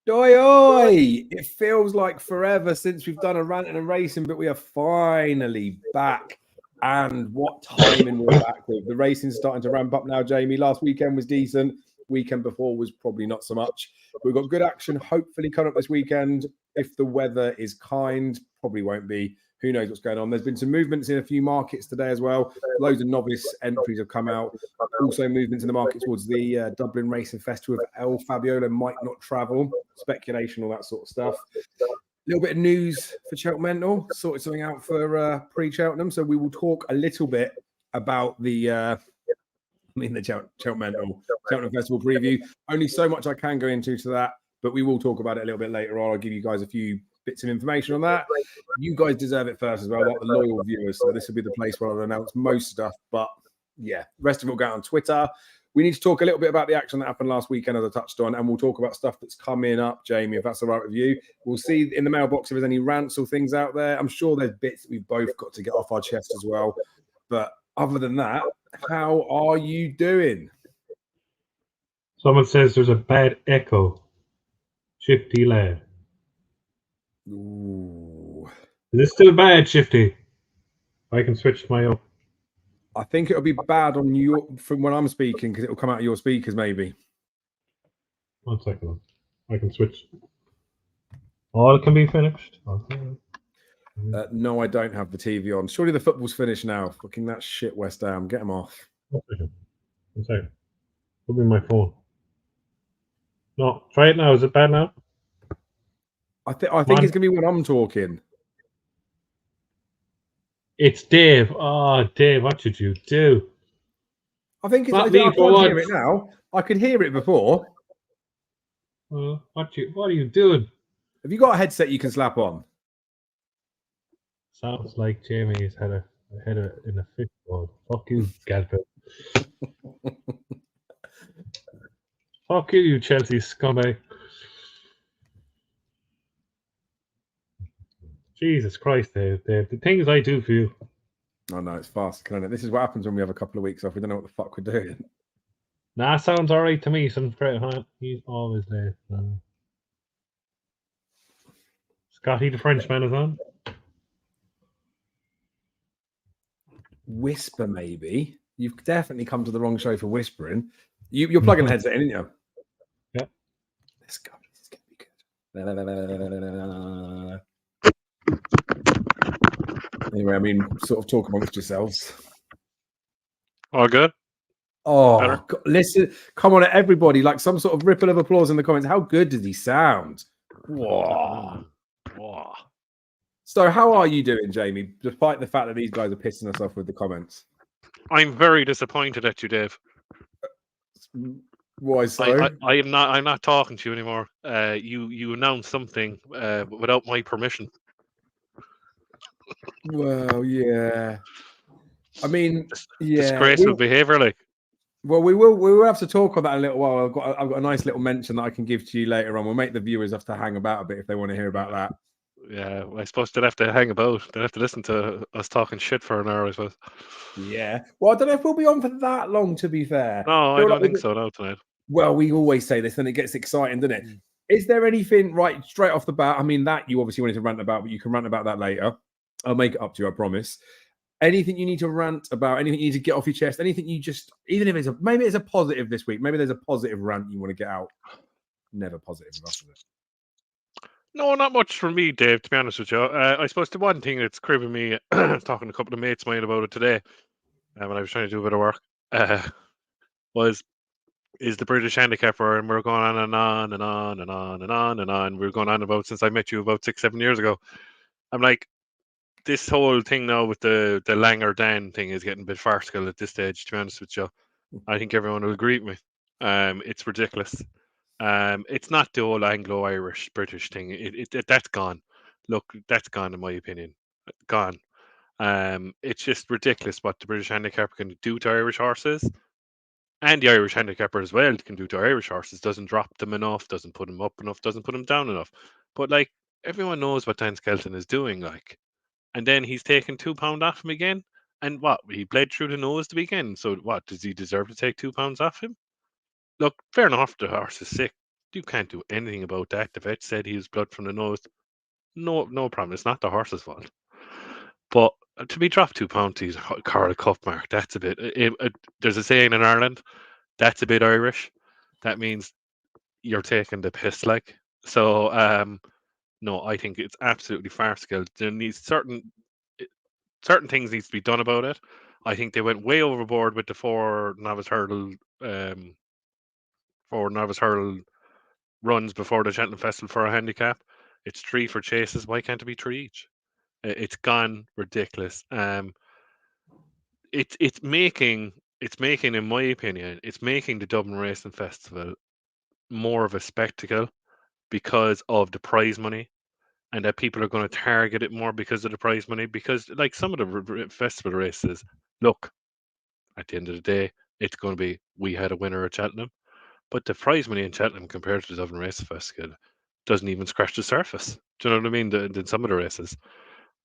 Oi, oi! It feels like forever since we've done a ranting and racing, but we are finally back. And what timing we're back with. The racing's starting to ramp up now, Jamie. Last weekend was decent. Weekend before was probably not so much. We've got good action, hopefully, coming up this weekend. If the weather is kind, probably won't be. Who knows what's going on? There's been some movements in a few markets today as well. Loads of novice entries have come out. Also, movements in the market towards the Dublin Racing Festival. El Fabiola might not travel. Speculation, all that sort of stuff. A little bit of news for Cheltenham. Sorted something out for pre-Cheltenham. So we will talk a little bit about the Cheltenham Festival preview. Only so much I can go into to that, but we will talk about it a little bit later on. I'll give you guys a few bits of information on that. You guys deserve it first as well, like the loyal viewers. So this will be the place where I'll announce most stuff. But yeah, rest of it will go out on Twitter. We need to talk a little bit about the action that happened last weekend, as I touched on, and we'll talk about stuff that's coming up, Jamie, if that's all right with you. We'll see in the mailbox if there's any rants or things out there. I'm sure there's bits that we've both got to get off our chest as well. But other than that, how are you doing? Someone says there's a bad echo. Shifty lad. Ooh. Is this still bad, Shifty? I can switch my up. I think it'll be bad on you from when I'm speaking because it'll come out of your speakers, maybe. 1 second. I can switch. All can be finished. No, I don't have the TV on. Surely the football's finished now. Fucking that shit, West Ham. Get them off. 1 second. 1 second. Could be my phone. No, try it now. Is it bad now? I think it's gonna be when I'm talking. It's Dave. Oh, Dave, what did you do? I think it's. I can't hear it now. I could hear it before. What are you doing? Have you got a headset you can slap on? Sounds like Jamie's had a in a fistball. Fuck you, Galpin. Fuck you, Chelsea scumbag. Jesus Christ, Dave. The things I do for you. Oh no, it's fast. This is what happens when we have a couple of weeks off. We don't know what the fuck we're doing. Nah, sounds all right to me. Sounds great, huh? He's always there. Scotty the Frenchman is on. Whisper, maybe. You've definitely come to the wrong show for whispering. You're plugging the headset in, aren't you? Yeah. Let's go. This is going to be good. Anyway, I mean, sort of talk amongst yourselves. All good? Oh, God, listen. Come on, everybody. Like some sort of ripple of applause in the comments. How good does he sound? Whoa. So how are you doing, Jamie, despite the fact that these guys are pissing us off with the comments? I'm very disappointed at you, Dave. Why so? I'm not talking to you anymore. You announced something without my permission. Well, yeah. I mean, yeah. Disgraceful behaviour, like. Well, we will have to talk on that in a little while. I've got a nice little mention that I can give to you later on. We'll make the viewers have to hang about a bit if they want to hear about that. Yeah, I suppose they'll have to hang about. They'll have to listen to us talking shit for an hour, I suppose. Yeah. Well, I don't know if we'll be on for that long, to be fair. No, I don't think so, no, tonight. Well, we always say this and it gets exciting, doesn't it? Is there anything, right, straight off the bat? I mean, that you obviously wanted to rant about, but you can rant about that later. I'll make it up to you, I promise. Anything you need to rant about, anything you need to get off your chest, anything you just, even if maybe it's a positive this week, maybe there's a positive rant you want to get out. Never positive enough, is it? No, not much from me, Dave, to be honest with you. I suppose the one thing that's cribbing me, talking to a couple of mates of mine about it today, when I was trying to do a bit of work, is the British handicapper, and we're going on and on and on and on and on and on. We're going on about since I met you about 6-7 years ago. I'm like, this whole thing now with the Langer Dan thing is getting a bit farcical at this stage, to be honest with you. I think everyone will agree with me. It's ridiculous. It's not the old Anglo-Irish British thing. That's gone. Look, that's gone in my opinion. Gone. It's just ridiculous what the British handicapper can do to Irish horses, and the Irish handicapper as well can do to Irish horses. Doesn't drop them enough, doesn't put them up enough, doesn't put them down enough. But like, everyone knows what Dan Skelton is doing. Like, and then he's taken £2 off him again. And what? He bled through the nose the weekend. So what? Does he deserve to take £2 off him? Look, fair enough, the horse is sick. You can't do anything about that. The vet said he was blood from the nose. No problem. It's not the horse's fault. But to be dropped 2 pounds, he's Carl Cup, Mark. That's a bit. There's a saying in Ireland. That's a bit Irish. That means you're taking the piss, like. So, no, I think it's absolutely farcical. There needs certain things needs to be done about it. I think they went way overboard with the four novice hurdle runs before the Cheltenham Festival for a handicap. It's 3 for chases. Why can't it be 3 each? It's gone ridiculous. It's making, in my opinion, it's making the Dublin Racing Festival more of a spectacle because of the prize money, and that people are going to target it more because of the prize money. Because like some of the festival races, look, at the end of the day, it's going to be we had a winner at Cheltenham, but the prize money in Cheltenham compared to the Dublin Racing Festival doesn't even scratch the surface. Do you know what I mean? In some of the races,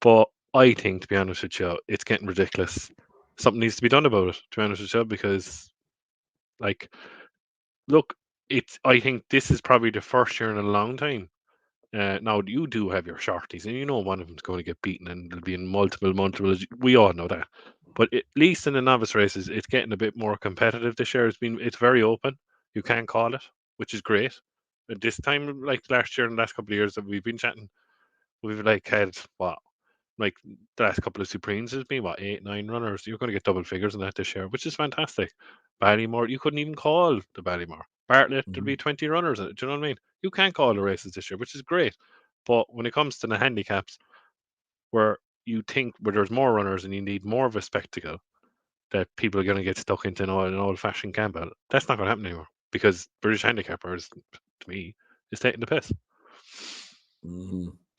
but I think, to be honest with you, it's getting ridiculous. Something needs to be done about it, to be honest with you, because, like, look, I think this is probably the first year in a long time. Now, you do have your shorties, and you know one of them's going to get beaten, and there'll be in multiple. We all know that. But at least in the novice races, it's getting a bit more competitive this year. It's very open. You can call it, which is great. At this time, like last year and the last couple of years that we've been chatting, we've like had what, like the last couple of Supremes has been what, 8, 9 runners. You're going to get double figures in that this year, which is fantastic. Ballymore, you couldn't even call the Ballymore. Bartlett, there'll be 20 runners in it. Do you know what I mean? You can't call the races this year, which is great. But when it comes to the handicaps, where there's more runners and you need more of a spectacle, that people are going to get stuck into an old-fashioned Campbell, that's not going to happen anymore, because British Handicappers, to me, is taking the piss.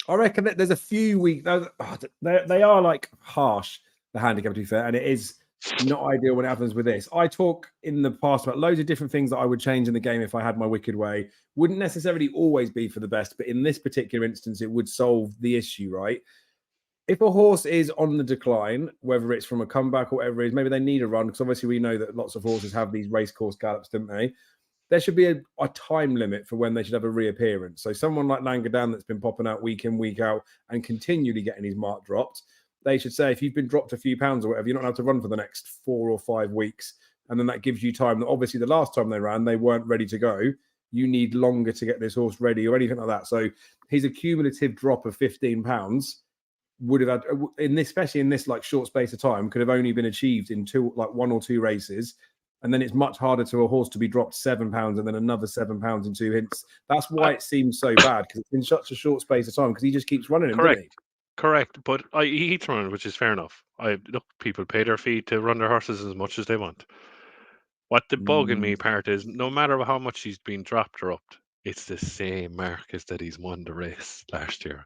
I reckon that there's a few weeks. They are like harsh, the handicap, to be fair, and it is not ideal when it happens with this. I talk in the past about loads of different things that I would change in the game if I had my wicked way. Wouldn't necessarily always be for the best, but in this particular instance, it would solve the issue, right? If a horse is on the decline, whether it's from a comeback or whatever it is, maybe they need a run, because obviously we know that lots of horses have these race course gallops, don't they? There should be a time limit for when they should have a reappearance. So someone like Langadan that's been popping out week in, week out and continually getting his mark dropped, they should say, if you've been dropped a few pounds or whatever, you're not allowed to run for the next 4 or 5 weeks. And then that gives you time that obviously the last time they ran, they weren't ready to go. You need longer to get this horse ready or anything like that. So his accumulative drop of £15 would have had, especially in this like short space of time, could have only been achieved in 1 or 2 races. And then it's much harder to a horse to be dropped £7 and then another £7 in 2 hints. That's why it seems so bad, because it's in such a short space of time, because he just keeps running him, doesn't he? Correct. But he keeps running, which is fair enough. Look, people pay their fee to run their horses as much as they want. What the bugging me part is, no matter how much he's been dropped or upped, it's the same mark as that he's won the race last year.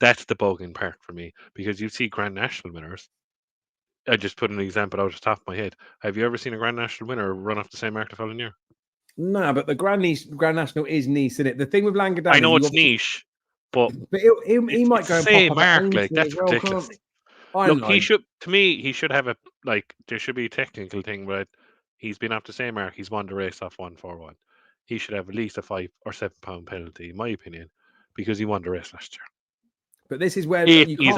That's the bugging part for me, because you see Grand National winners. I just put an example out of the top of my head. Have you ever seen a Grand National winner run off the same mark the following year? No, but the Grand National is niche, isn't it? The thing with Langadan, I know it's niche, but he might go and same pop mark. Like, that's well, ridiculous. I Look, know. he should have a, like, there should be a technical thing, but he's been off the same mark. He's won the race off 141. He should have at least a £5 or £7 penalty, in my opinion, because he won the race last year. But this is where if he's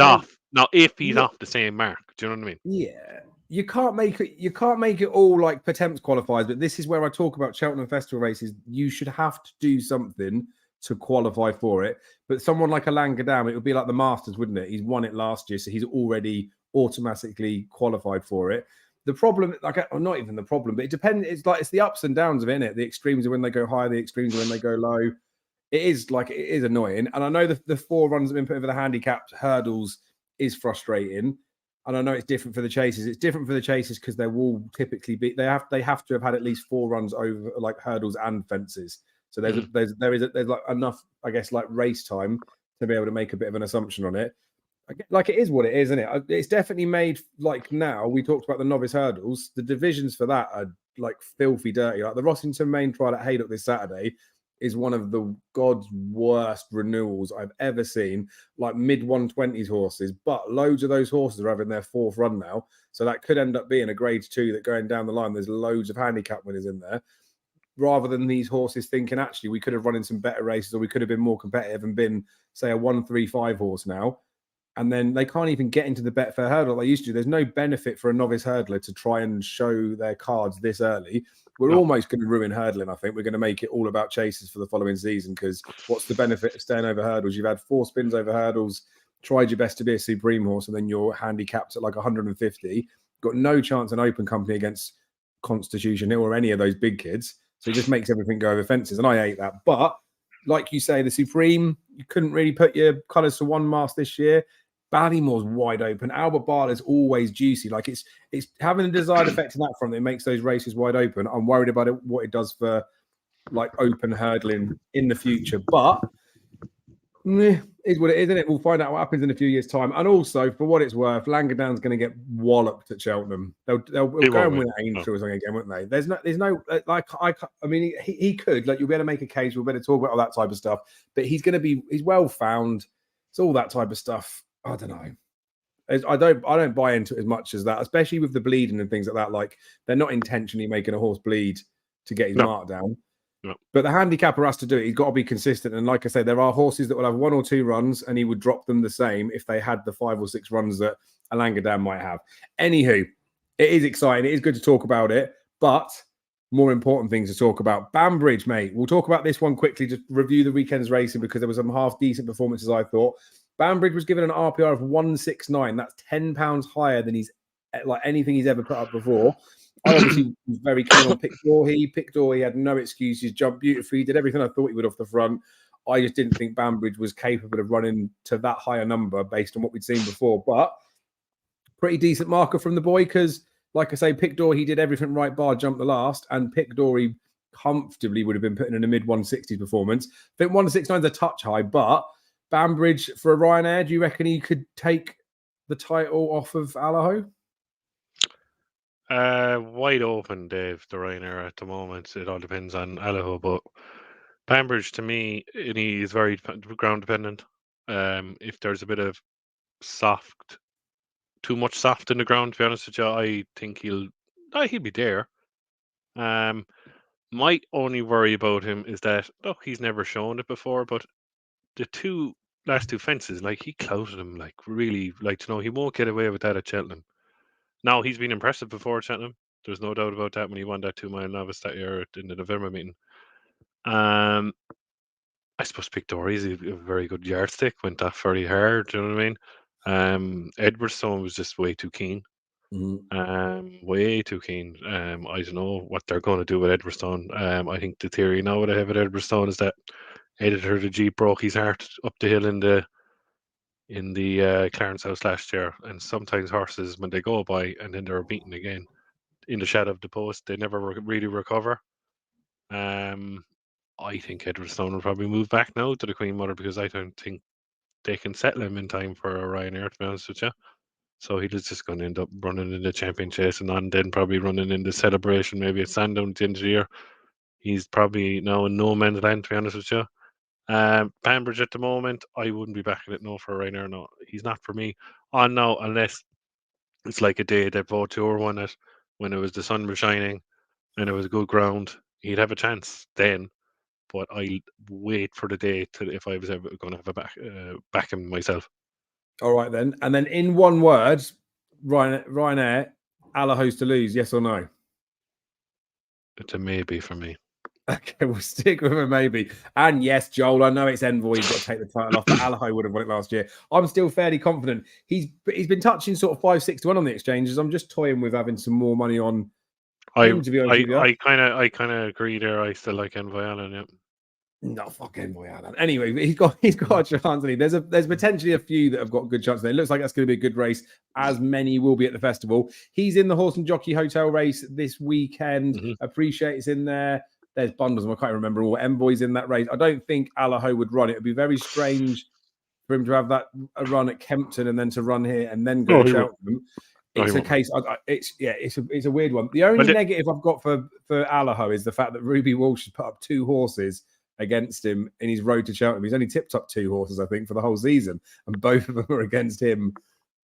off the same mark, do you know what I mean? Yeah, you can't make it all like Potemps qualifiers. But this is where I talk about Cheltenham Festival races. You should have to do something to qualify for it. But someone like a Langadan, it would be like the Masters, wouldn't it? He's won it last year, so he's already automatically qualified for it. The problem, or not even the problem, but it depends. It's the ups and downs of it, isn't it? The extremes are when they go high, the extremes are when they go low. It is annoying. And I know the 4 runs that have been put over the handicapped hurdles is frustrating. And I know it's different for the chases. It's different for the chases because they will typically be, they have to have had at least 4 runs over like hurdles and fences. So there's like enough, I guess, like race time to be able to make a bit of an assumption on it. Like, it is what it is, isn't it? It's definitely made, like, now we talked about the novice hurdles. The divisions for that are like filthy dirty. Like the Rossington Main Trial at Haydock this Saturday is one of the God's worst renewals I've ever seen. Like mid 120s horses, but loads of those horses are having their 4th run now. So that could end up being a grade 2 that going down the line, there's loads of handicap winners in there. rather than these horses thinking, actually, we could have run in some better races or we could have been more competitive and been, say, a 1-3-5 horse now. And then they can't even get into the Betfair hurdle like they used to. There's no benefit for a novice hurdler to try and show their cards this early. We're almost going to ruin hurdling, I think. We're going to make it all about chases for the following season, because what's the benefit of staying over hurdles? You've had 4 spins over hurdles, tried your best to be a supreme horse, and then you're handicapped at like 150. Got no chance in open company against Constitution Hill or any of those big kids. So it just makes everything go over fences. And I hate that. But like you say, the Supreme, you couldn't really put your colours to one mast this year. Ballymore's wide open. Albert Bar is always juicy. Like it's having a desired effect in that front that makes those races wide open. I'm worried about it, what it does for like open hurdling in the future. But is what it is, isn't it? We'll find out what happens in a few years' time. And also, for what it's worth, Langadown's going to get walloped at Cheltenham. They'll go and win at Aintree or something again, won't they? There's no like I mean he could, like, you'll be able to make a case. We'll be able to talk about all that type of stuff. But he's well found. It's all that type of stuff. I don't know. I don't buy into it as much as that, especially with the bleeding and things like that. Like, they're not intentionally making a horse bleed to get his mark down. No. But the handicapper has to do it. He's got to be consistent. And like I said, there are horses that will have 1 or 2 runs and he would drop them the same if they had the 5 or 6 runs that a Langadown might have. Anywho, it is exciting. It is good to talk about it. But more important things to talk about. Banbridge, mate. We'll talk about this one quickly, just review the weekend's racing, because there was some half-decent performances, I thought. Banbridge was given an RPR of 169. That's £10 higher than anything he's ever put up before. I obviously was very keen on Pickdory. He had no excuses, jumped beautifully, did everything I thought he would off the front. I just didn't think Banbridge was capable of running to that higher number based on what we'd seen before. But pretty decent marker from the boy, because, like I say, Pickdory, he did everything right bar jump the last, and Pickdory comfortably would have been putting in a mid-160s performance. I think 169 is a touch high, but Banbridge for a Ryanair, do you reckon he could take the title off of Allaho? Wide open, Dave, the Ryanair at the moment. It all depends on Allaho, but Banbridge, to me, he is very ground dependent. If there's a bit of too much soft in the ground, to be honest with you, I think he'll be there. My only worry about him is that, look, he's never shown it before, but the last 2 fences, like, he clouted him, like, really, like, to know he won't get away with that at Cheltenham. Now, he's been impressive before at Cheltenham. There's no doubt about that when he won that 2-mile novice that year in the November meeting. I suppose Pickdory is a very good yardstick, went that fairly hard, do you know what I mean? Edwardstone was just way too keen. Way too keen. I don't know what they're going to do with Edwardstone. I think the theory now what I have with Edwardstone is that Editor the Jeep broke his heart up the hill in the Clarence House last year, and sometimes horses, when they go by and then they're beaten again in the shadow of the post, they never really recover. I think Edwardstone will probably move back now to the Queen Mother, because I don't think they can settle him in time for a Ryanair, to be honest with you. So he's just going to end up running in the champion chase and then probably running in the celebration, maybe at Sandown at the end of the year. He's probably now in no man's land, to be honest with you. Banbridge at the moment, I wouldn't be backing it no for Ryanair. No, he's not for me. On now, unless it's like a day that Vautour won it, when it was the sun was shining and it was good ground, he'd have a chance then. But I'll wait for the day if I was ever going to have a back him myself. All right, then. And then in one word, Ryanair, Allaho's to lose, yes or no? It's a maybe for me. Okay, we'll stick with a maybe. And yes, Joel, I know it's Envoy. He's got to take the title off, but Allaho would have won it last year. I'm still fairly confident. He's been touching sort of 5-6 to 1 on the exchanges. I'm just toying with having some more money on him, to be honest with you. I kind of agree there. I still like Envoy Allen. Yeah. No, fuck Envoy Allen. Anyway, he's got a chance. There's potentially a few that have got good chances. It looks like that's going to be a good race, as many will be at the festival. He's in the Horse and Jockey Hotel race this weekend. Appreciate it's in there. There's bundles, and I can't remember all. Envoy's in that race. I don't think Allaho would run it. It'd be very strange for him to have a run at Kempton and then to run here and then go to Cheltenham. It's a case. It's a weird one. The only negative I've got for Allaho is the fact that Ruby Walsh has put up 2 horses against him in his road to Cheltenham. He's only tipped up 2 horses, I think, for the whole season, and both of them are against him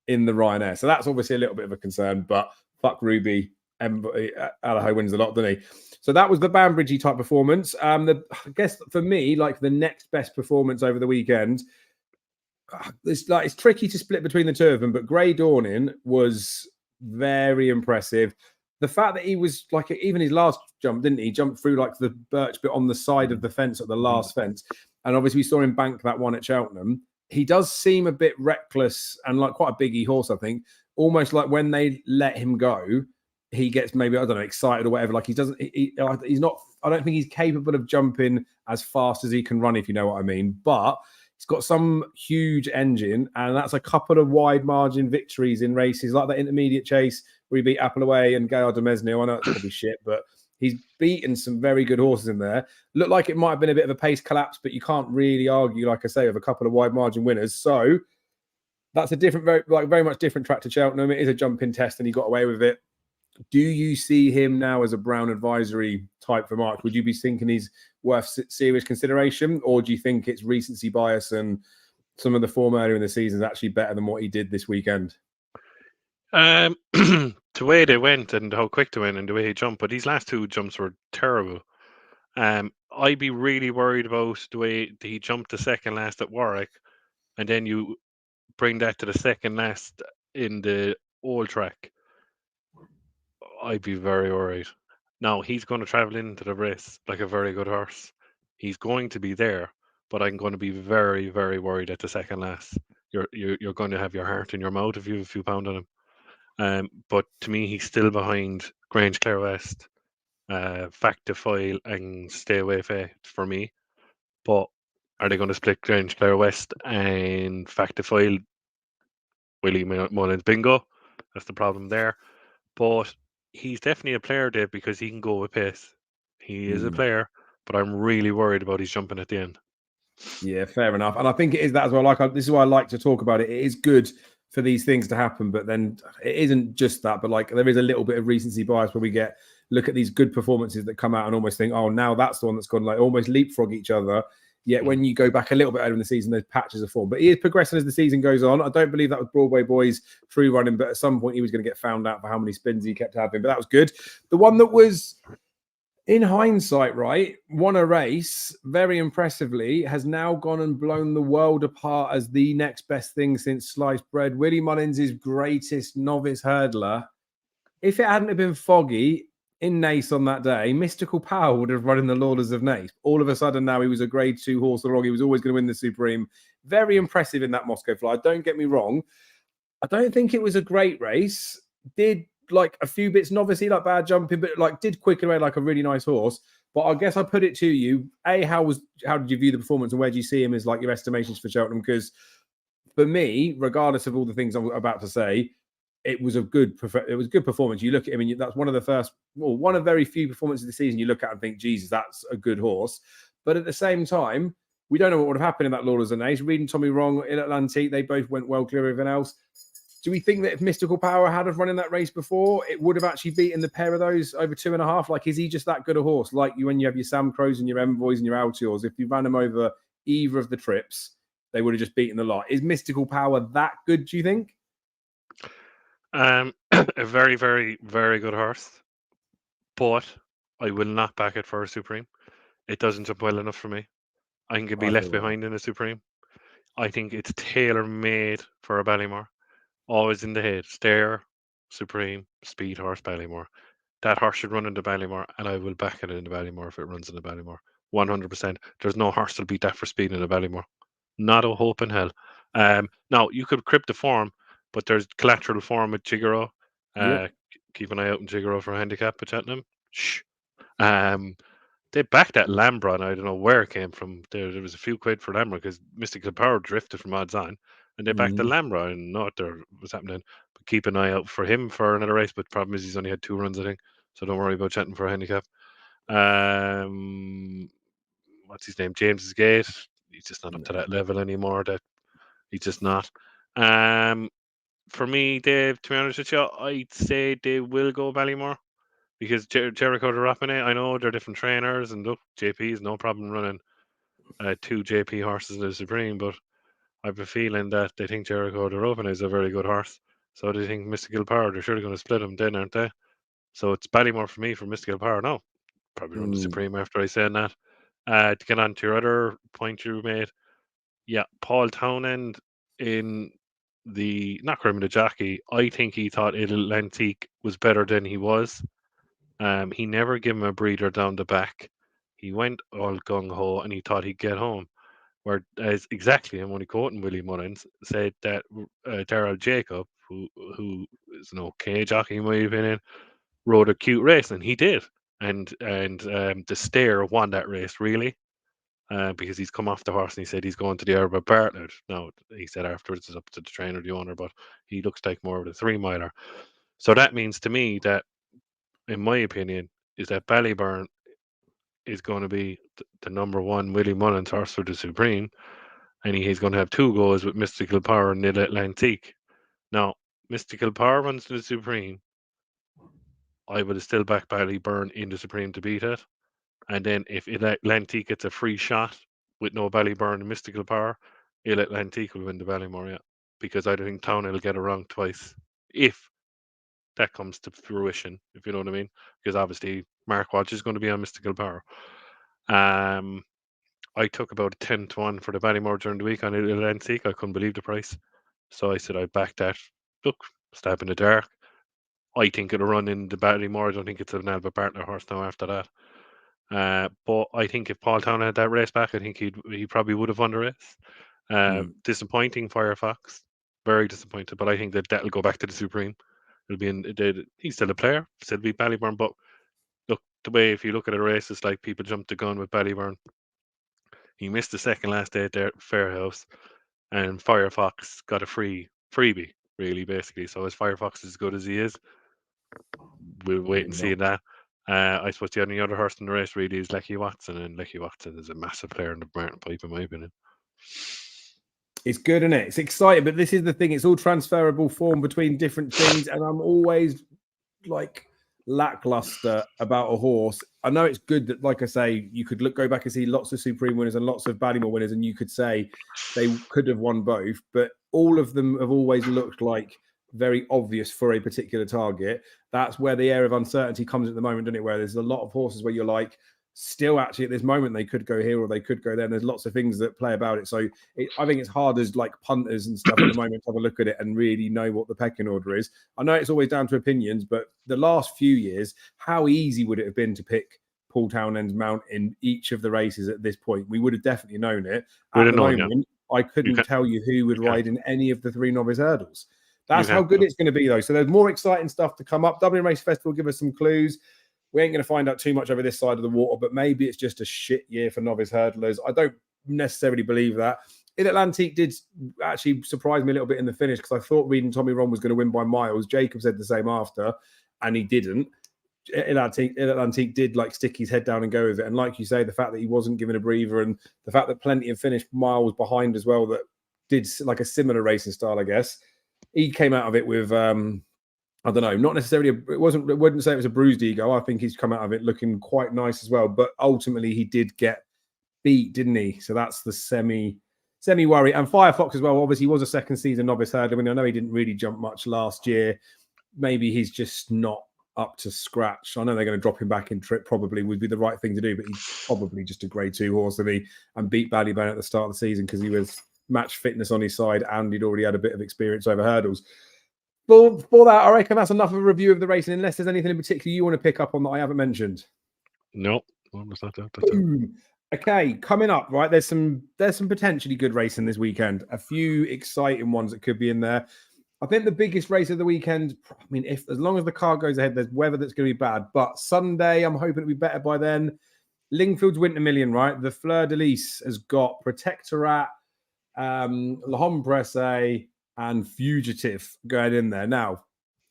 in the Ryanair. So that's obviously a little bit of a concern. But fuck Ruby. Alaho wins a lot, doesn't he? So that was the Banbridgey type performance. I guess for me, like the next best performance over the weekend, it's tricky to split between the two of them, but Grey Dawning was very impressive. The fact that he was like, even his last jump, didn't he? Jumped through like the birch bit on the side of the fence at the last fence. And obviously we saw him bank that one at Cheltenham. He does seem a bit reckless and like quite a biggie horse, I think. Almost like when they let him go, he gets maybe, I don't know, excited or whatever. Like he's not, I don't think he's capable of jumping as fast as he can run, if you know what I mean. But he's got some huge engine, and that's a couple of wide margin victories in races like that intermediate chase where he beat Appleway and Gaillard de Mesnil. I know it's probably shit, but he's beaten some very good horses in there. Looked like it might have been a bit of a pace collapse, but you can't really argue, like I say, with a couple of wide margin winners. So that's a different, very much different track to Cheltenham. It is a jumping test, and he got away with it. Do you see him now as a Brown advisory type for March? Would you be thinking he's worth serious consideration, or do you think it's recency bias and some of the form earlier in the season is actually better than what he did this weekend? The way they went and how quick they went and the way he jumped, but these last two jumps were terrible. I'd be really worried about the way he jumped the second last at Warwick, and then you bring that to the second last in the old track. I'd be very worried. Now he's going to travel into the race like a very good horse. He's going to be there, but I'm going to be very, very worried at the second last. You're going to have your heart in your mouth if you have a few pound on him. But to me, he's still behind Grange Clare West, Factifile, and Stay Away Faith for me. But are they going to split Grange Clare West and Factifile? Willie Mullins bingo. That's the problem there. But he's definitely a player, Dave, because he can go with pace. He is a player, but I'm really worried about his jumping at the end. Yeah, fair enough. And I think it is that as well. This is why I like to talk about it. It is good for these things to happen, but then it isn't just that. But like there is a little bit of recency bias where we look at these good performances that come out and almost think, oh, now that's the one that's gone, like almost leapfrog each other. Yet when you go back a little bit earlier in the season, there's patches of form. But he is progressing as the season goes on. I don't believe that was Broadway Boys true running, but at some point he was going to get found out for how many spins he kept having. But that was good. The one that was, in hindsight, right, won a race very impressively, has now gone and blown the world apart as the next best thing since sliced bread. Willie Mullins' greatest novice hurdler. If it hadn't have been foggy in Naas on that day, Mystical Power would have run in the Lauders of Naas. All of a sudden now he was a grade 2 horse along. He was always going to win the Supreme. Very impressive in that Moscow Fly. Don't get me wrong. I don't think it was a great race. Did like a few bits novice-y, like bad jumping, but like did quick away like a really nice horse. But I guess I put it to you, how did you view the performance and where do you see him as like your estimations for Cheltenham? Because for me, regardless of all the things I'm about to say, it was good performance. You look at him and that's one of very few performances of the season you look at and think, Jesus, that's a good horse. But at the same time, we don't know what would have happened in that Lauders and Naas. Reading Tommy wrong in Atlantique, they both went well clear of everything else. Do we think that if Mystical Power had have run in that race before, it would have actually beaten the pair of those over 2.5? Like, is he just that good a horse? Like when you have your Sam Crows and your Envoys and your Altiors, if you ran them over either of the trips, they would have just beaten the lot. Is Mystical Power that good, do you think? A very, very, very good horse, but I will not back it for a Supreme. It doesn't jump well enough for me. I think it'd be left behind in a Supreme. I think it's tailor-made for a Ballymore. Always in the head. Stair, Supreme, Speed Horse, Ballymore. That horse should run in the Ballymore, and I will back it in the Ballymore if it runs in the Ballymore. 100%. There's no horse that'll beat that for speed in the Ballymore. Not a hope in hell. Now, you could crypt the form, but there's collateral form with Chigaro. Keep an eye out in Chigaro for a handicap at Cheltenham. Shh. They backed that Lambra, and I don't know where it came from. There was a few quid for Lambra because Mystical Power drifted from odds on, and they backed the Lambra, and not there was happening. But keep an eye out for him for another race. But the problem is he's only had 2 runs, I think. So don't worry about Cheltenham for a handicap. What's his name? James's Gate. He's just not up to that level anymore. That he's just not. For me, Dave, to be honest with you, I'd say they will go Ballymore. Because Jericho Rapine, I know they're different trainers, and look, JP is no problem running 2 JP horses in the Supreme, but I have a feeling that they think Jericho Rapine is a very good horse. So they think Mystical Power, they're surely going to split them then, aren't they? So it's Ballymore for me for Mystical Power. No, probably run the Supreme after I said that. To get on to your other point you made, yeah, Paul Townend in the not Criminal Jockey. I think he thought Atlantique was better than he was. He never gave him a breather down the back. He went all gung ho and he thought he'd get home. Whereas exactly, I'm only quoting Willie Mullins, said that Daryl Jacob, who is an okay jockey in my opinion, rode a cute race, and he did. And the Stair won that race really, because he's come off the horse and he said he's going to the Arab Bartlett. Now he said afterwards it's up to the trainer, the owner, but he looks like more of a 3 miler. So that means to me that, in my opinion, is that Ballyburn is going to be the number one Willie Mullins horse for the Supreme, and he's going to have 2 goals with Mystical Power and Nil Atlantique. Now, Mystical Power runs to the Supreme. I would have still backed Ballyburn in the Supreme to beat it. And then if Atlantique gets a free shot with no Ballyburn and Mystical Power, Atlantique will win the Ballymore, yeah. Because I don't think Town will get it wrong twice. If that comes to fruition, if you know what I mean. Because obviously Mark Walsh is going to be on Mystical Power. I took about 10-1 for the Ballymore during the week on Atlantique. I couldn't believe the price. So I said I'd back that. Look, stab in the dark. I think it'll run in the Ballymore. I don't think it's an Albert Bartlett horse now after that. But I think if Paul Town had that race back, I think he probably would have won the race. Disappointing Firefox, very disappointed. But I think that'll go back to the Supreme. It'll be he's still a player, still beat Ballyburn. But look, the way if you look at a race, it's like people jumped the gun with Ballyburn. He missed the second last day there at Fairhouse, and Firefox got a freebie, really, basically. So is Firefox as good as he is? We'll wait and see that. I suppose the only other horse in the race really is Lecky Watson, and Lecky Watson is a massive player in the Martin Pipe, in my opinion. It's good, isn't it? It's exciting, but this is the thing. It's all transferable form between different things, and I'm always like lackluster about a horse. I know it's good that, like I say, you could go back and see lots of Supreme winners and lots of Ballymore winners, and you could say they could have won both, but all of them have always looked like very obvious for a particular target. That's where the air of uncertainty comes at the moment, doesn't it? Where there's a lot of horses where you're like, still actually at this moment they could go here or they could go there, and there's lots of things that play about it. So I think it's hard as like punters and stuff at the moment to have a look at it and really know what the pecking order is. I know it's always down to opinions, but the last few years, how easy would it have been to pick Paul Townend's mount in each of the races at this point? We would have definitely known it. At the moment, I couldn't tell you who would ride in any of the 3 novice hurdles. That's how good it's going to be, though. So there's more exciting stuff to come up. Dublin Race Festival give us some clues. We ain't going to find out too much over this side of the water, but maybe it's just a shit year for novice hurdlers. I don't necessarily believe that. In Atlantique did actually surprise me a little bit in the finish, because I thought reading Tommy Ron was going to win by miles. Jacob said the same after, and he didn't. Atlantique did like stick his head down and go with it. And like you say, the fact that he wasn't given a breather, and the fact that Plenty of finished miles behind as well, that did like a similar racing style, I guess. He came out of it with, I don't know, not necessarily, it wouldn't say it was a bruised ego. I think he's come out of it looking quite nice as well. But ultimately, he did get beat, didn't he? So that's the semi worry. And Firefox as well, obviously, he was a second season novice hurdler. I mean, I know he didn't really jump much last year. Maybe he's just not up to scratch. I know they're going to drop him back in trip, probably would be the right thing to do, but he's probably just a grade 2 horse to me, and beat Ballyburn at the start of the season because he was match fitness on his side and he'd already had a bit of experience over hurdles. For that, I reckon that's enough of a review of the racing, unless there's anything in particular you want to pick up on that I haven't mentioned. No. Okay, coming up, right? There's some potentially good racing this weekend. A few exciting ones that could be in there. I think the biggest race of the weekend, I mean, as long as the car goes ahead, there's weather that's going to be bad. But Sunday, I'm hoping it'll be better by then. Lingfield's Winter Million, right? The Fleur de Lis has got Protectorat, L'Homme Presse, and Fugitive going in there. Now,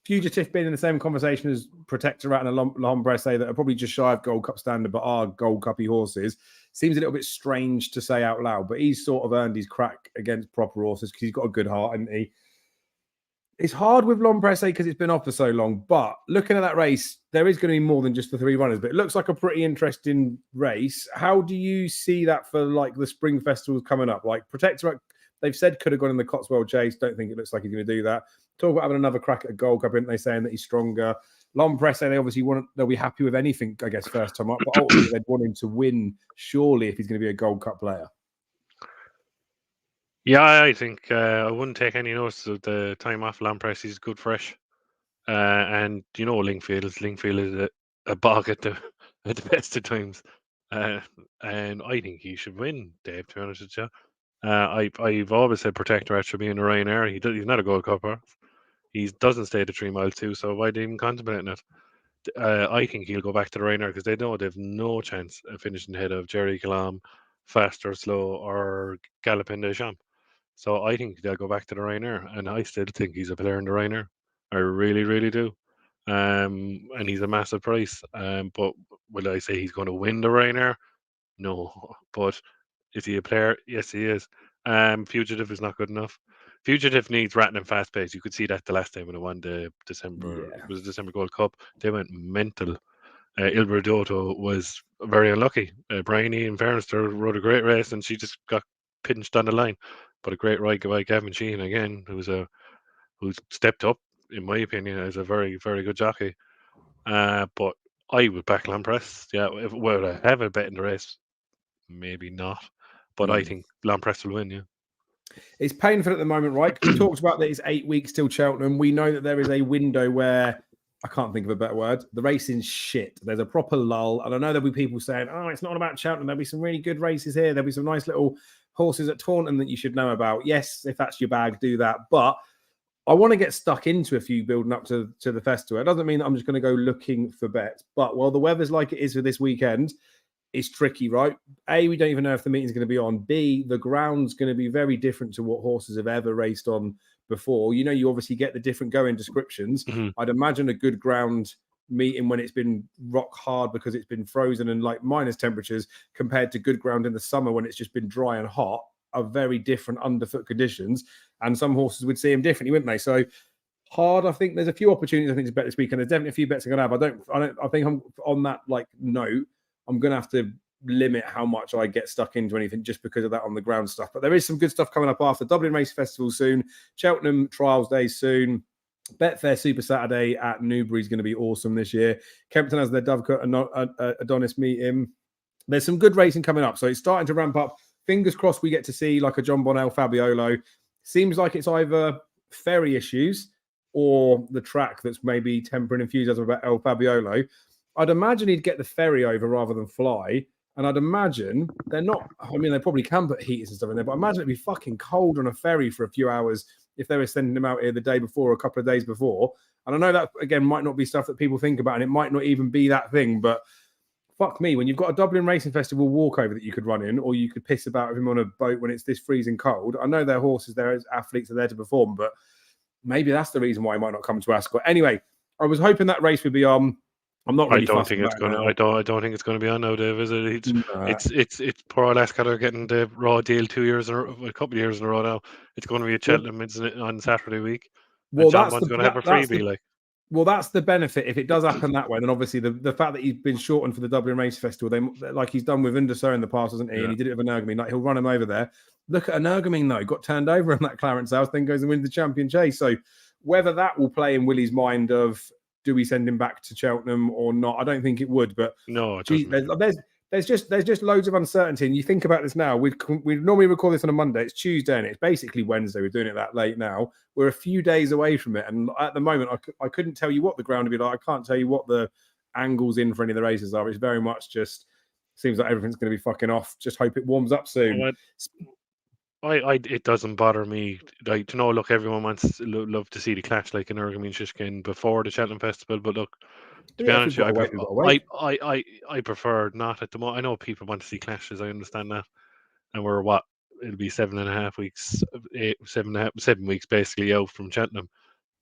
Fugitive being in the same conversation as Protectorat and L'Homme Presse, that are probably just shy of Gold Cup standard, but are Gold Cuppy horses, seems a little bit strange to say out loud. But he's sort of earned his crack against proper horses because he's got a good heart, hasn't he? It's hard with L'Homme Presse because it's been off for so long. But looking at that race, there is going to be more than just the 3 runners. But it looks like a pretty interesting race. How do you see that for like the spring festivals coming up? Like Protectorat, they've said could have gone in the Cotswold Chase. Don't think it looks like he's going to do that. Talk about having another crack at a Gold Cup, aren't they, saying that he's stronger. L'Empresse, they obviously they'll be happy with anything, I guess, first time up, but ultimately they'd want him to win, surely, if he's going to be a Gold Cup player. Yeah, I think I wouldn't take any notice of the time off L'Empresse. He's good fresh. And Lingfield is a bog at the best of times. And I think he should win, Dave, to be honest with you. I've always said Protectorate should be in the Ryanair. He's not a Gold Cupper. He doesn't stay the 3 mile too, so why even contemplating it? I think he'll go back to the Ryanair because they know they've no chance of finishing ahead of Jerry Calam, Fast or Slow, or Galopin des Champs. So I think they'll go back to the Ryanair, and I still think he's a player in the Ryanair. I really, really do. And he's a massive price. But will I say he's going to win the Ryanair? No. But is he a player? Yes, he is. Fugitive is not good enough. Fugitive needs ratting and fast pace. You could see that the last time when it won the December Gold Cup. They went mental. Il Bradotto was very unlucky. Bryony, in fairness, rode a great race, and she just got pinched on the line. But a great ride by Gavin Sheehan again, who's stepped up, in my opinion, as a very, very good jockey. But I would back L'Empresse. Yeah, would I have a bet in the race? Maybe not. But I think L'Empresse will win, yeah. It's painful at the moment, right? We talked about that it's 8 weeks till Cheltenham. We know that there is a window where, I can't think of a better word, the racing's shit. There's a proper lull. And I know there'll be people saying, oh, it's not about Cheltenham. There'll be some really good races here. There'll be some nice little horses at Taunton that you should know about. Yes, if that's your bag, do that. But I want to get stuck into a few building up to the festival. It doesn't mean that I'm just going to go looking for bets. But while the weather's like it is for this weekend, it's tricky, right? A, we don't even know if the meeting's going to be on. B, the ground's going to be very different to what horses have ever raced on before. You obviously get the different going descriptions. Mm-hmm. I'd imagine a good ground meeting when it's been rock hard because it's been frozen and like minus temperatures compared to good ground in the summer when it's just been dry and hot are very different underfoot conditions. And some horses would see them differently, wouldn't they? So hard. I think there's a few opportunities I think to bet this weekend. There's definitely a few bets I'm going to have. I think I'm on that note. I'm going to have to limit how much I get stuck into anything just because of that on the ground stuff. But there is some good stuff coming up after. Dublin Race Festival soon. Cheltenham Trials Day soon. Betfair Super Saturday at Newbury is going to be awesome this year. Kempton has their Dovecote Adonis meeting. There's some good racing coming up. So it's starting to ramp up. Fingers crossed we get to see like a John Bonnell Fabiolo. Seems like it's either ferry issues or the track that's maybe tempering enthusiasm about El Fabiolo. I'd imagine he'd get the ferry over rather than fly. And I'd imagine they probably can put heaters and stuff in there, but I imagine it'd be fucking cold on a ferry for a few hours if they were sending him out here the day before or a couple of days before. And I know that, again, might not be stuff that people think about, and it might not even be that thing, but fuck me, when you've got a Dublin Racing Festival walkover that you could run in, or you could piss about with him on a boat when it's this freezing cold. I know their horses, their athletes are there to perform, but maybe that's the reason why he might not come to Ascot. Anyway, I was hoping that race would be on. I'm not really. I don't think it's going to be on now, Dave. Is it? It's poor old Ascot are getting the raw deal a couple of years in a row now. It's going to be at Cheltenham on Saturday week. Well, John Bond's going to have a freebie, Well, that's the benefit. If it does happen that way, then obviously the fact that he's been shortened for the Dublin Race Festival, like he's done with Undersur in the past, hasn't he? Yeah. And he did it with Energumene. Like he'll run him over there. Look at Energumene though, got turned over in that Clarence House, then goes and wins the Champion Chase. So whether that will play in Willie's mind of do we send him back to Cheltenham or not, I don't think it would. But no, there's just loads of uncertainty. And you think about this now. We normally record this on a Monday. It's Tuesday and it's basically Wednesday. We're doing it that late now. We're a few days away from it. And at the moment, I couldn't tell you what the ground would be like. I can't tell you what the angles in for any of the races are. It's very much just seems like everything's going to be fucking off. Just hope it warms up soon. It doesn't bother me. Look, everyone love to see the clash like in Energumene Shishkin before the Cheltenham Festival. But look, to be honest, I prefer not at the moment. I know people want to see clashes. I understand that, and we're it'll be 7.5 weeks, 7 weeks basically out from Cheltenham.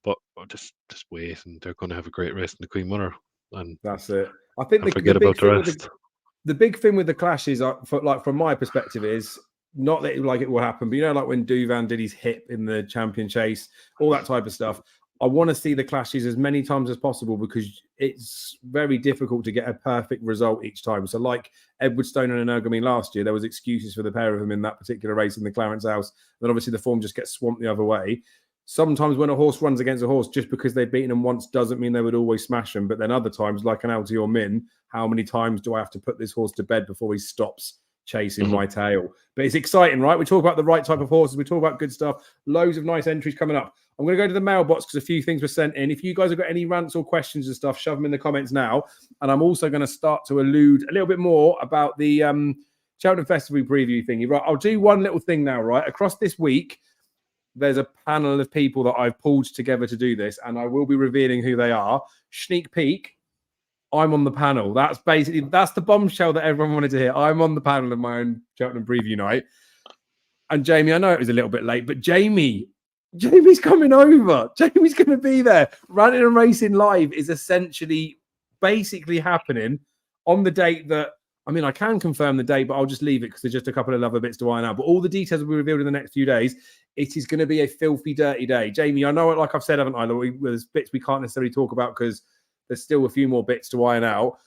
But just wait, and they're going to have a great race in the Queen Mother, and that's it. I think forget about the rest. The big thing with the clashes, from my perspective, is not that it will happen, but like when Duvan did his hip in the Champion Chase, all that type of stuff. I want to see the clashes as many times as possible because it's very difficult to get a perfect result each time. So like Edwardstone and Energumene last year, there was excuses for the pair of them in that particular race in the Clarence House. Then obviously the form just gets swamped the other way. sometimes when a horse runs against a horse, just because they've beaten them once doesn't mean they would always smash them. But then other times, like an Alti or Min, how many times do I have to put this horse to bed before he stops chasing my tail? But it's exciting, right? We talk about the right type of horses. We talk about good stuff. Loads of nice entries coming up. I'm going to go to the mailbox because a few things were sent in. If you guys have got any rants or questions and stuff, shove them in the comments now. And I'm also going to start to allude a little bit more about the Cheltenham Festival preview thing. Right, I'll do one little thing now, right? Across this week, there's a panel of people that I've pulled together to do this, and I will be revealing who they are. Sneak peek, I'm on the panel. That's the bombshell that everyone wanted to hear. I'm on the panel of my own Cheltenham preview night. And Jamie, I know it was a little bit late, but Jamie's coming over. Jamie's going to be there. Ranting and Racing Live is basically happening on the date that, I mean, I can confirm the date, but I'll just leave it because there's just a couple of other bits to iron out. But all the details will be revealed in the next few days. It is going to be a filthy, dirty day. Jamie, I know, like I've said, haven't I? There's bits we can't necessarily talk about because there's still a few more bits to iron out.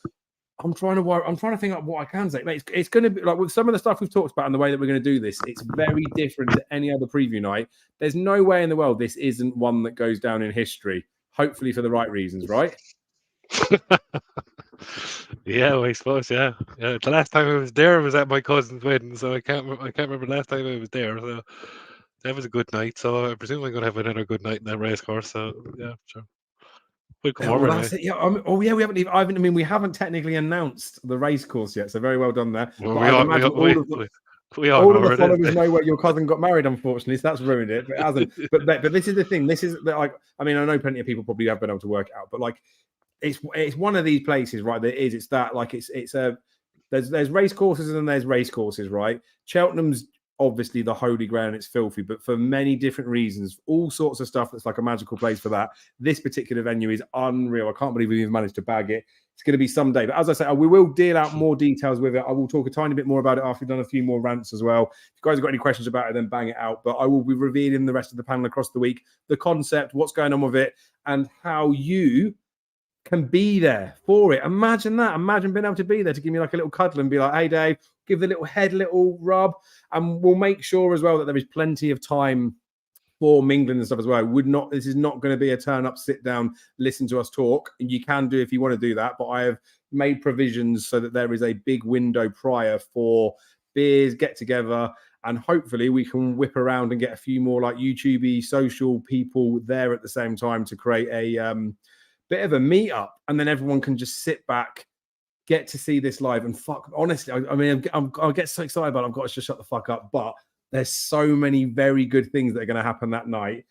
I'm trying to think of what I can say. Mate, it's going to be like with some of the stuff we've talked about and the way that we're going to do this, it's very different to any other preview night. There's no way in the world this isn't one that goes down in history, hopefully for the right reasons, right? Yeah, well, I suppose, yeah. The last time I was there was at my cousin's wedding, so I can't remember the last time I was there. So that was a good night. So I presume I'm going to have another good night in that race course. So yeah, sure. We'll come over. That's it. Yeah. We haven't technically announced the race course yet. So very well done there. Well, we all all know of the followers it. know where your cousin got married, unfortunately, so that's ruined it. But it hasn't. but this is the thing. This is like, I mean, I know plenty of people probably have been able to work it out, but like, it's one of these places, right? That is. It's that like there's race courses and then there's race courses, right? Cheltenham's obviously the holy grail and it's filthy, but for many different reasons, all sorts of stuff that's like a magical place for that. This particular venue is unreal. I can't believe we've managed to bag it. It's going to be someday. But as I say, we will deal out more details with it. I will talk a tiny bit more about it after we've done a few more rants as well. If you guys have got any questions about it, then bang it out. But I will be revealing the rest of the panel across the week, the concept, what's going on with it, and how you can be there for it. Imagine that. Imagine being able to be there to give me like a little cuddle and be like, hey, Dave, give the little head, little rub. And we'll make sure as well that there is plenty of time for mingling and stuff as well. This is not going to be a turn up, sit down, listen to us talk. And you can do if you want to do that. But I have made provisions so that there is a big window prior for beers, get together, and hopefully we can whip around and get a few more like YouTube-y social people there at the same time to create a bit of a meetup, and then everyone can just sit back, get to see this live, and fuck. Honestly, I mean, I'll get so excited, but I've got to just shut the fuck up. But there's so many very good things that are going to happen that night.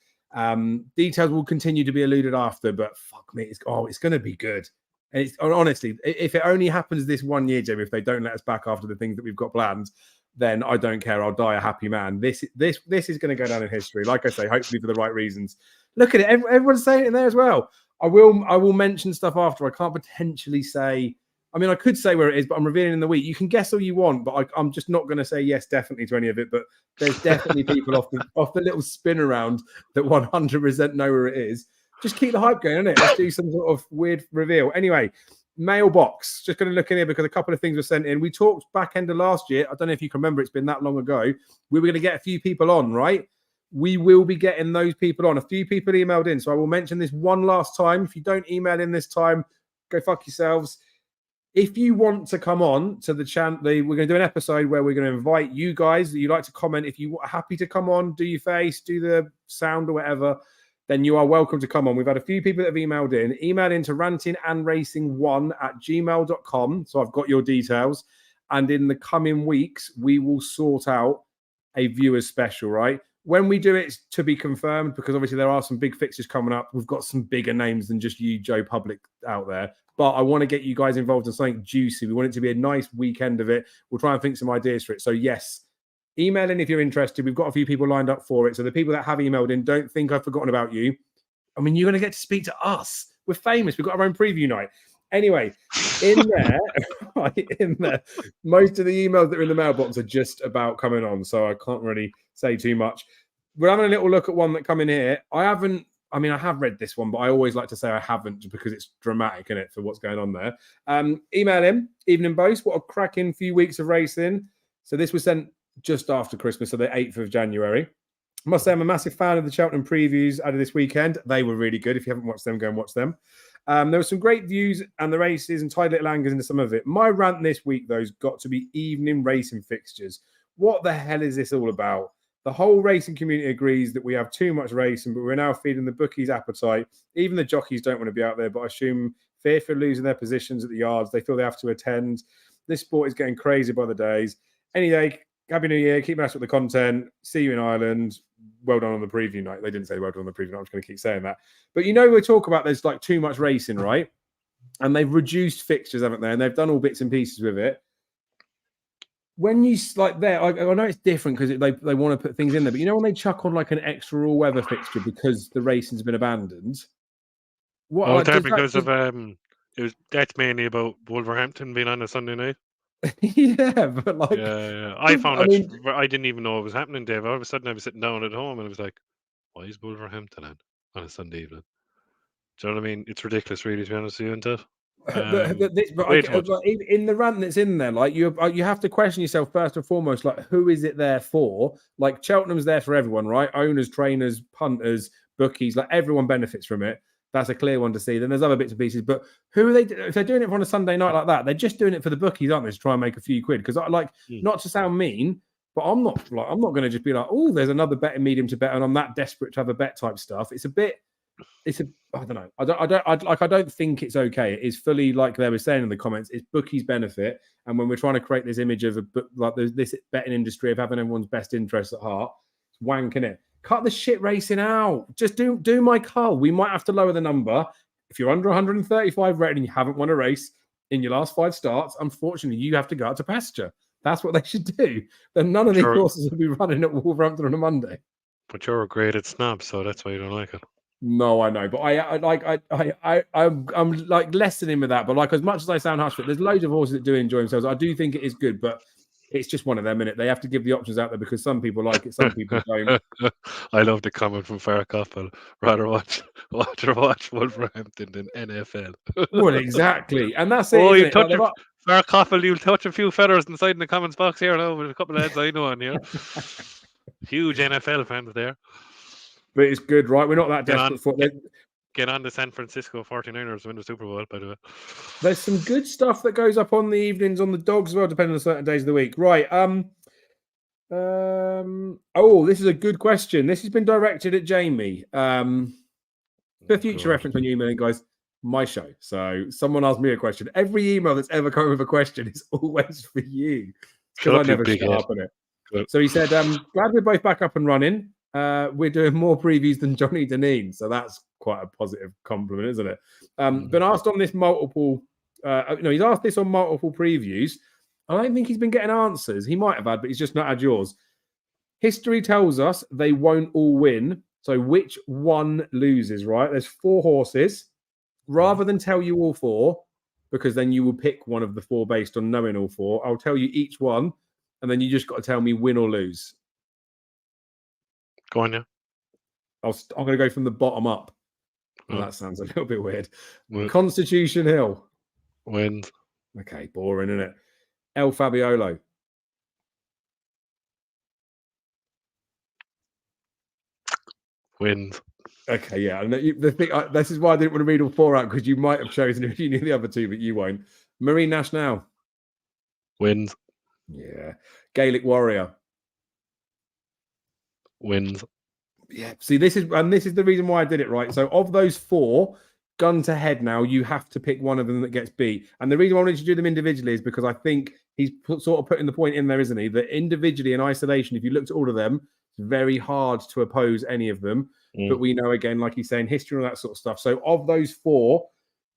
Details will continue to be alluded after, but fuck me, it's going to be good. And it's honestly, if it only happens this 1 year, Jim, if they don't let us back after the things that we've got planned, then I don't care. I'll die a happy man. This is going to go down in history. Like I say, hopefully for the right reasons. Look at it. Everyone's saying it in there as well. I will mention stuff after. I can't potentially say. I mean, I could say where it is, but I'm revealing in the week. You can guess all you want, but I'm just not going to say yes, definitely to any of it. But there's definitely people off the little spin around that 100% know where it is. Just keep the hype going, innit? Let's do some sort of weird reveal. Anyway, mailbox. Just going to look in here because a couple of things were sent in. We talked back end of last year. I don't know if you can remember. It's been that long ago. We were going to get a few people on, right? We will be getting those people on. A few people emailed in, so I will mention this one last time. If you don't email in this time, go fuck yourselves. If you want to come on to the channel, we're going to do an episode where we're going to invite you guys that you like to comment. If you are happy to come on, do your face, do the sound or whatever, then you are welcome to come on. We've had a few people that have emailed in. Email into rantingandracing1@gmail.com. So I've got your details. And in the coming weeks, we will sort out a viewers special, right? When we do it, to be confirmed, because obviously there are some big fixtures coming up. We've got some bigger names than just you, Joe Public, out there. But I want to get you guys involved in something juicy. We want it to be a nice weekend of it. We'll try and think some ideas for it. So, yes, email in if you're interested. We've got a few people lined up for it. So the people that have emailed in, don't think I've forgotten about you. I mean, you're going to get to speak to us. We're famous. We've got our own preview night. Anyway, in there, most of the emails that are in the mailbox are just about coming on. So I can't really say too much. We're having a little look at one that come in here. I have read this one, but I always like to say I haven't just because it's dramatic in it for what's going on there. Email him, Evening Boast. What a cracking few weeks of racing. So this was sent just after Christmas, so the 8th of January. I must say I'm a massive fan of the Cheltenham previews out of this weekend. They were really good. If you haven't watched them, go and watch them. There were some great views and the races and tied little angles into some of it. My rant this week, though, has got to be evening racing fixtures. What the hell is this all about? The whole racing community agrees that we have too much racing, but we're now feeding the bookies' appetite. Even the jockeys don't want to be out there, but I assume fear for losing their positions at the yards. They feel they have to attend. This sport is getting crazy by the days. Anyway, Happy New Year. Keep messing with the content. See you in Ireland. Well done on the preview night. They didn't say well done on the preview night. I'm just going to keep saying that. But we talk about there's like too much racing, right? And they've reduced fixtures, haven't they? And they've done all bits and pieces with it. When you like there, I know it's different because they want to put things in there. But when they chuck on like an extra all-weather fixture because the racing's been abandoned. What? That's mainly about Wolverhampton being on a Sunday night. Yeah, but like, yeah. I found I didn't even know it was happening, Dave. All of a sudden, I was sitting down at home and I was like, "Why is Wolverhampton on a Sunday evening?" Do you know what I mean? It's ridiculous, really, to be honest with you, isn't it? In the rant that's in there, like you have to question yourself first and foremost, like who is it there for? Like Cheltenham's there for everyone, right? Owners, trainers, punters, bookies, like everyone benefits from it. That's a clear one to see. Then there's other bits and pieces, but who are they? If they're doing it on a Sunday night like that, they're just doing it for the bookies, aren't they? To try and make a few quid. Because not to sound mean, but I'm not going to just be like, oh, there's another betting medium to bet, and I'm that desperate to have a bet type stuff. I don't know. I don't think it's okay. It is fully, like they were saying in the comments, it's bookies benefit. And when we're trying to create this image of this betting industry of having everyone's best interests at heart, it's wanking it. Cut the shit racing out. Just do my cull. We might have to lower the number. If you're under 135 rated and you haven't won a race in your last 5 starts, unfortunately, you have to go out to pasture. That's what they should do. Then none of these horses will be running at Wolverhampton on a Monday. But you're a graded snob, so that's why you don't like it. No, I know, but I'm like lessening with that. But like, as much as I sound harsh, there's loads of horses that do enjoy themselves. I do think it is good, but it's just one of them, innit? They have to give the options out there because some people like it, some people don't. I love the comment from Farrah Coppell. Rather watch Wolverhampton than NFL. Well, exactly, and that's it. Oh, Farrah Coppell, you'll touch a few feathers inside in the comments box here now with a couple of lads I know on here. Huge NFL fans there. But it's good, right? We're not that desperate for it. Get on the San Francisco 49ers win the Super Bowl, by the way. There's some good stuff that goes up on the evenings on the dogs as well, depending on certain days of the week. Right. This is a good question. This has been directed at Jamie. For future reference when you email, guys, my show. So someone asked me a question. Every email that's ever come with a question is always for you. Because I never shut up on it. Good. So he said, glad we're both back up and running. We're doing more previews than Johnny Deneen, so that's quite a positive compliment, isn't it? Been asked on this multiple. He's asked this on multiple previews. I don't think he's been getting answers. He might have had, but he's just not had yours. History tells us they won't all win. So which one loses? Right? There's 4 horses. Rather than tell you all 4, because then you will pick one of the 4 based on knowing all 4. I'll tell you each one, and then you just got to tell me win or lose. Go on, yeah. I'm going to go from the bottom up. Oh. That sounds a little bit weird. Constitution Hill. Wins. Okay, boring, isn't it? El Fabiolo. Wins. Okay, yeah. And this is why I didn't want to read all 4 out, because you might have chosen if you knew the other 2, but you won't. Marine Nationale. Wins. Yeah. Gaelic Warrior. Wins. Yeah. See, this is the reason why I did it, right? So of those 4, gun to head now, you have to pick one of them that gets beat. And the reason why I wanted to do them individually is because I think he's sort of putting the point in there, isn't he? That individually in isolation, if you looked at all of them, it's very hard to oppose any of them. But we know, again, like he's saying, history and all that sort of stuff. So of those 4,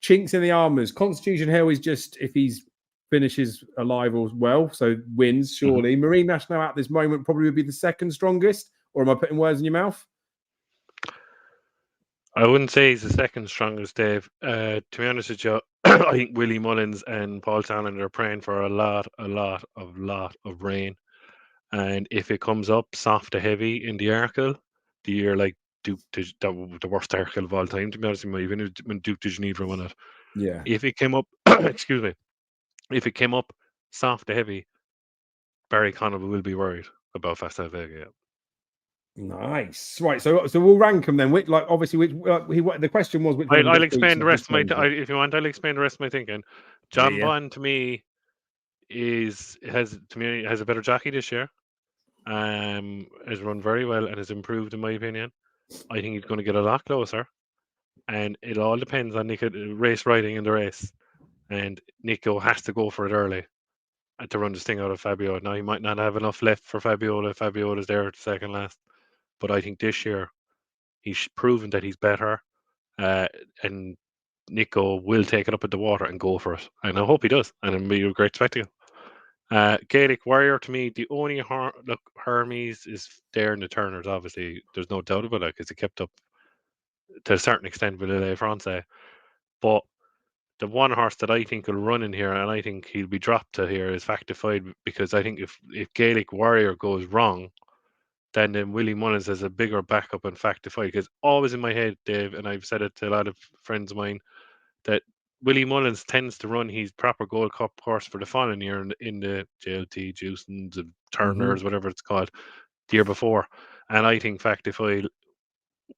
chinks in the armors, Constitution Hill is just if he's finishes alive or well, so wins, surely. Marine Nationale at this moment probably would be the second strongest. Or am I putting words in your mouth? I wouldn't say he's the second strongest, Dave. To be honest with you, I think Willie Mullins and Paul Townend are praying for a lot of rain. And if it comes up soft to heavy in the Arkle, the year like Duke, the worst Arkle of all time, to be honest with you, even when Duke de Geneva won it. Yeah. If it came up, excuse me, if it came up soft to heavy, Barry Connell will be worried about Fast Vega. Nice. Right. So we'll rank them then. Which, like, obviously, the question was which one. I'll explain the rest of my. If you want, I'll explain the rest of my thinking. John Bond to me has a better jockey this year. Has run very well and has improved in my opinion. I think he's going to get a lot closer, and it all depends on Nico race riding in the race. And Nico has to go for it early and to run this thing out of Fabio. Now he might not have enough left for Fabiola. Fabiola's there at second last, but I think this year he's proven that he's better, and Nico will take it up at the water and go for it. And I hope he does, and it'll be a great spectacle. Gaelic Warrior to me, the only Hermes is there in the Turners. Obviously, there's no doubt about that because he kept up to a certain extent with Le Francais. But the one horse that I think will run in here, and I think he'll be dropped to here, is Factified, because I think if Gaelic Warrior goes wrong, then Willie Mullins has a bigger backup in Factified. Because always in my head, Dave, and I've said it to a lot of friends of mine, that Willie Mullins tends to run his proper Gold Cup horse for the following year in the JLT, Juicens, the Turners, whatever it's called, the year before. And I think Factified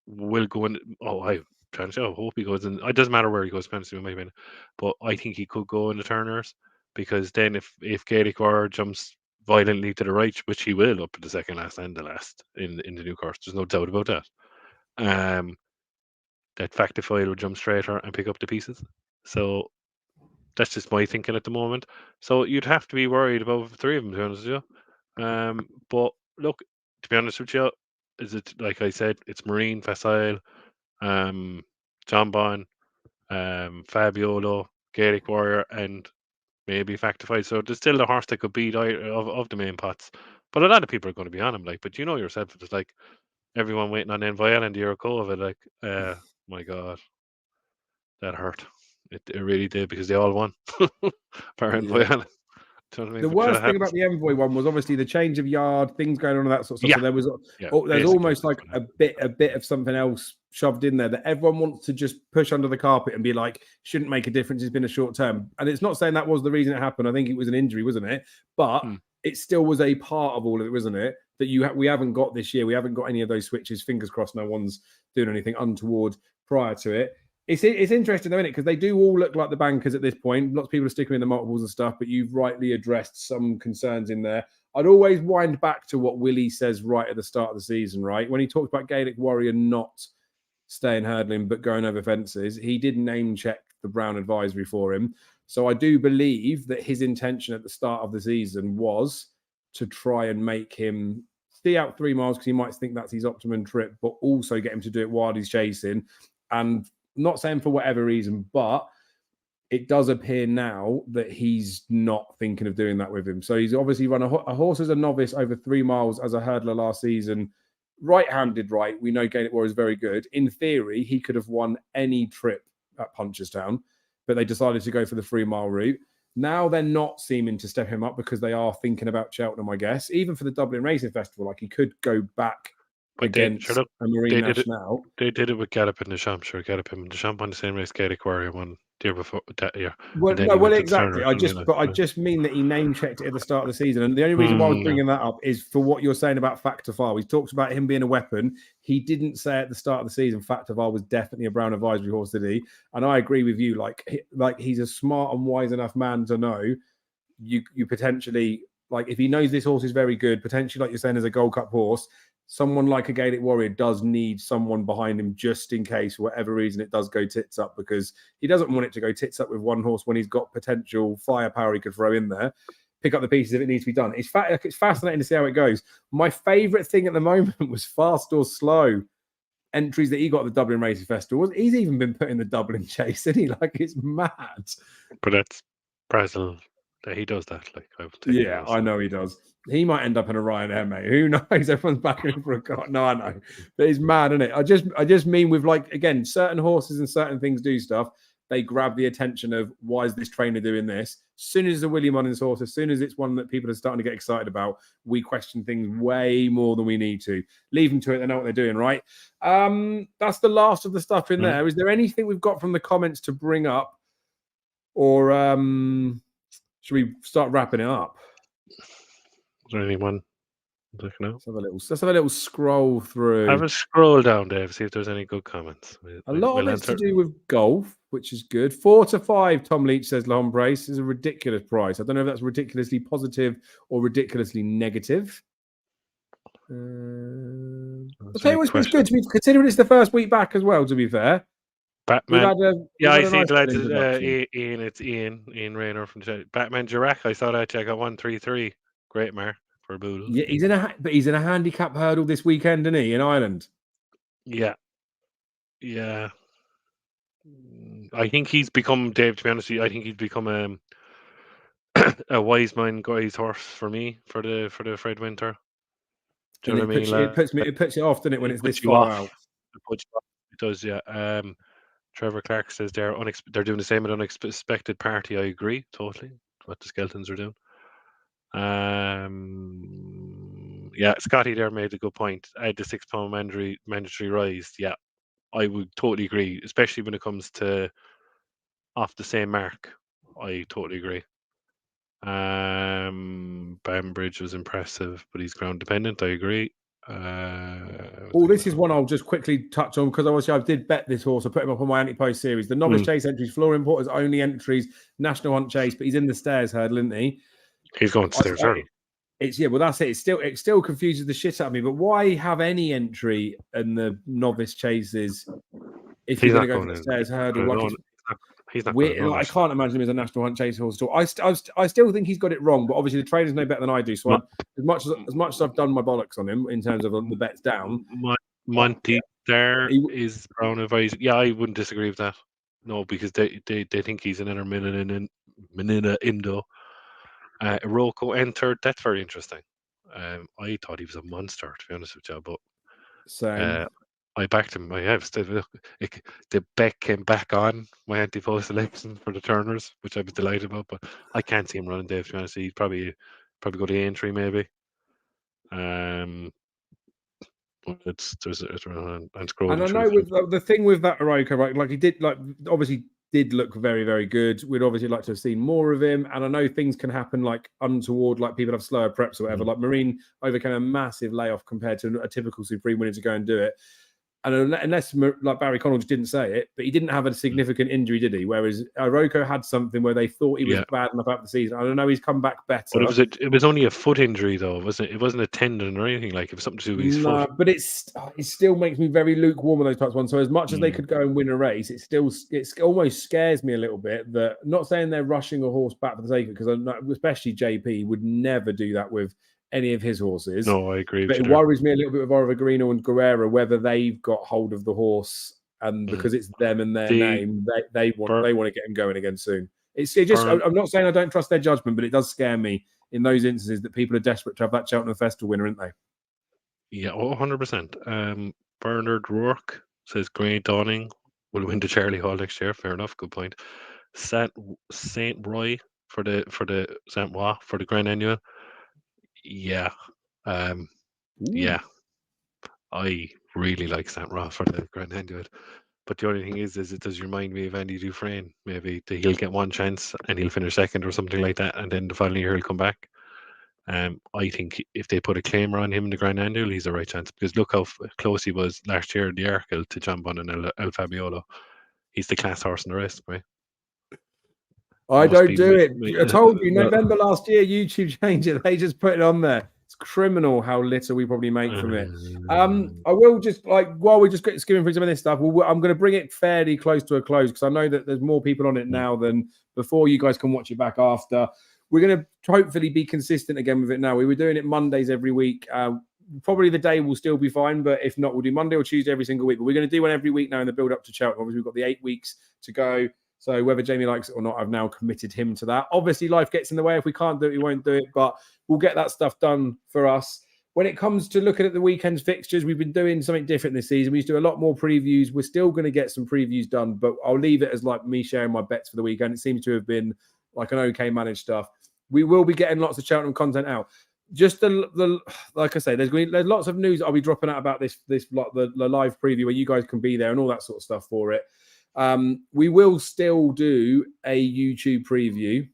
will go in. I hope he goes in. It doesn't matter where he goes, in my opinion. But I think he could go in the Turners, because then if Gaelic Warrior jumps violently to the right, which he will up at the second last and the last in the new course, there's no doubt about that. That Factified will jump straighter and pick up the pieces. So that's just my thinking at the moment. So you'd have to be worried about the three of them, to be honest with you. But look, to be honest with you, is it like I said, it's Marine, Facile, John Bon, Fabiolo, Gaelic Warrior, and maybe Factified. So there's still the horse that could beat of the main pots. But a lot of people are going to be on him. But you know yourself, it's like everyone waiting on Envoyel and the year of COVID. My God, that hurt. It really did, because they all won. Envoyel. The worst thing about the Envoy one was obviously the change of yard, things going on and that sort of stuff. Yeah. So there's almost like a bit of something else shoved in there that everyone wants to just push under the carpet and be like, shouldn't make a difference. It's been a short term. And it's not saying that was the reason it happened. I think it was an injury, wasn't it? But it still was a part of all of it, wasn't it? That we haven't got this year. We haven't got any of those switches. Fingers crossed no one's doing anything untoward prior to it. It's interesting, though, isn't it? Because they do all look like the bankers at this point. Lots of people are sticking in the multiples and stuff, but you've rightly addressed some concerns in there. I'd always wind back to what Willie says right at the start of the season, right? When he talked about Gaelic Warrior not staying hurdling but going over fences, he did name check the Brown advisory for him. So I do believe that his intention at the start of the season was to try and make him see out 3 miles, because he might think that's his optimum trip, but also get him to do it while he's chasing. And not saying for whatever reason, but it does appear now that he's not thinking of doing that with him. So he's obviously run a horse as a novice over 3 miles as a hurdler last season. Right-handed, right? We know Gaelic Warrior is very good. In theory, he could have won any trip at Punchestown, but they decided to go for the 3 mile route. Now they're not seeming to step him up because they are thinking about Cheltenham, I guess. Even for the Dublin Racing Festival, like he could go back against a Marine National. They did it with Gallop in the Champ. Sure, Gallop him in the Champ on the same race Gaelic Warrior won the year before that year. Well, exactly. I just mean that he name checked it at the start of the season, and the only reason why I was bringing that up is for what you're saying about Factified. He talks about him being a weapon. He didn't say at the start of the season Factified was definitely a Brown advisory horse, did he? And I agree with you. Like he's a smart and wise enough man to know you potentially, like, if he knows this horse is very good, potentially, like you're saying, as a Gold Cup horse, someone like a Gaelic Warrior does need someone behind him just in case, for whatever reason, it does go tits up, because he doesn't want it to go tits up with one horse when he's got potential firepower he could throw in there, pick up the pieces if it needs to be done. It's fascinating to see how it goes. My favourite thing at the moment was fast or slow entries that he got at the Dublin Racing Festival. He's even been put in the Dublin Chase, isn't he? Like, it's mad. But that's Brazil. He does that. I know he does. He might end up in a Ryanair, mate. Who knows? Everyone's backing him for a car. No, I know. But he's mad, isn't it? I just mean with, like, again, certain horses and certain things do stuff. They grab the attention of, why is this trainer doing this? As soon as it's a Willie Mullins horse, as soon as it's one that people are starting to get excited about, we question things way more than we need to. Leave them to it. They know what they're doing, right? That's the last of the stuff in there. Is there anything we've got from the comments to bring up? Or should we start wrapping it up? Is there anyone No. Let's have a little scroll through. Have a scroll down, Dave. See if there's any good comments. A lot of it's to do with golf, which is good. 4 to 5, Tom Leach says Lahon Brace is a ridiculous price. I don't know if that's ridiculously positive or ridiculously negative. I'll tell you what's good to be considering it's the first week back as well, to be fair. Batman. I see nice the lads. Ian, it's Ian Rayner from Batman Girac. I saw that. I got 133. Great mark for a Boodle. Yeah, he's in a handicap hurdle this weekend, isn't he, in Ireland? Yeah. I think he's become, Dave, to be honest with you, I think he's become a wise man guy's horse for me for the Fred Winter. Do you know what I mean? It puts it off, doesn't it, when it's this far out? It does, yeah. Trevor Clark says they're doing the same at Unexpected Party. I agree totally. What the Skeletons are doing. Yeah, Scotty there made a good point. Add the £6 mandatory rise. Yeah, I would totally agree, especially when it comes to off the same mark. I totally agree. Bambridge was impressive, but he's ground dependent. I agree. This is one I'll just quickly touch on because obviously I did bet this horse. I put him up on my anti-post series. The novice chase entries, Flooring Porter's only entries, National Hunt Chase, but he's in the stairs hurdle, isn't he? He's going to stairs hurdle. Well, that's it. It still confuses the shit out of me. But why have any entry in the novice chases if you're going to go to the stairs hurdle? He's not. I can't imagine him as a National Hunt Chase horse at all. I still think he's got it wrong, but obviously the trainers know better than I do. So as much as I've done my bollocks on him in terms of the bets down, Monty there is brown advice. Yeah, I wouldn't disagree with that. No, because they think he's another Minina Indo. Rocco entered. That's very interesting. I thought he was a monster, to be honest with you, but I backed him. The bet came back on my anti-post election for the Turners, which I was delighted about. But I can't see him running, Dave. To be honest, he'd probably go to entry maybe. It's and scroll. And I know with the thing with that Aroko, right? Like he did, obviously did look very, very good. We'd obviously like to have seen more of him. And I know things can happen like untoward, like people have slower preps or whatever. Like Marine overcame a massive layoff compared to a typical Supreme winner to go and do it. And unless, like Barry Connell just didn't say it, but he didn't have a significant injury, did he? Whereas Aroko had something where they thought he was bad enough after the season. I don't know, he's come back better. But it was only a foot injury, though, wasn't it? It wasn't a tendon or anything like it. It was something to do with his foot. But it still makes me very lukewarm on those types of ones. So as much as they could go and win a race, it almost scares me a little bit that, not saying they're rushing a horse back for the sake of it, because especially JP would never do that with any of his horses. No, I agree. But it worries me a little bit with Origrino and Guerrero, whether they've got hold of the horse, and because it's them and their name, they want to get him going again soon. I'm not saying I don't trust their judgment, but it does scare me in those instances that people are desperate to have that Cheltenham Festival winner, aren't they? Yeah, 100%. Bernard Rourke says Grey Dawning will win the Charlie Hall next year. Fair enough, good point. Saint Roy for the Saint Roy for the Grand Annual. Yeah. Yeah. I really like Saint Roy for the Grand Annual. But the only thing is it does remind me of Andy Dufresne. Maybe he'll get one chance and he'll finish second or something like that, and then the following year he'll come back. I think if they put a claimer on him in the Grand Annual, he's a right chance, because look how close he was last year in the Arkle to John Bunn and El Fabiolo. He's the class horse in the rest, right? I don't do it. I told you, November last year, YouTube changed it. They just put it on there. It's criminal how little we probably make from it. I will just, while we're just skimming through some of this stuff, I'm going to bring it fairly close to a close, because I know that there's more people on it now than before. You guys can watch it back after. We're going to hopefully be consistent again with it now. We were doing it Mondays every week. Probably the day will still be fine, but if not, we'll do Monday or Tuesday every single week. But we're going to do one every week now in the build up to Cheltenham. Obviously, we've got the 8 weeks to go. So whether Jamie likes it or not, I've now committed him to that. Obviously, life gets in the way. If we can't do it, we won't do it. But we'll get that stuff done for us. When it comes to looking at the weekend's fixtures, we've been doing something different this season. We used to do a lot more previews. We're still going to get some previews done, but I'll leave it as like me sharing my bets for the weekend. It seems to have been like an okay managed stuff. We will be getting lots of Cheltenham content out. Just the like I say, there's lots of news I'll be dropping out about this the live preview where you guys can be there and all that sort of stuff for it. We will still do a YouTube preview.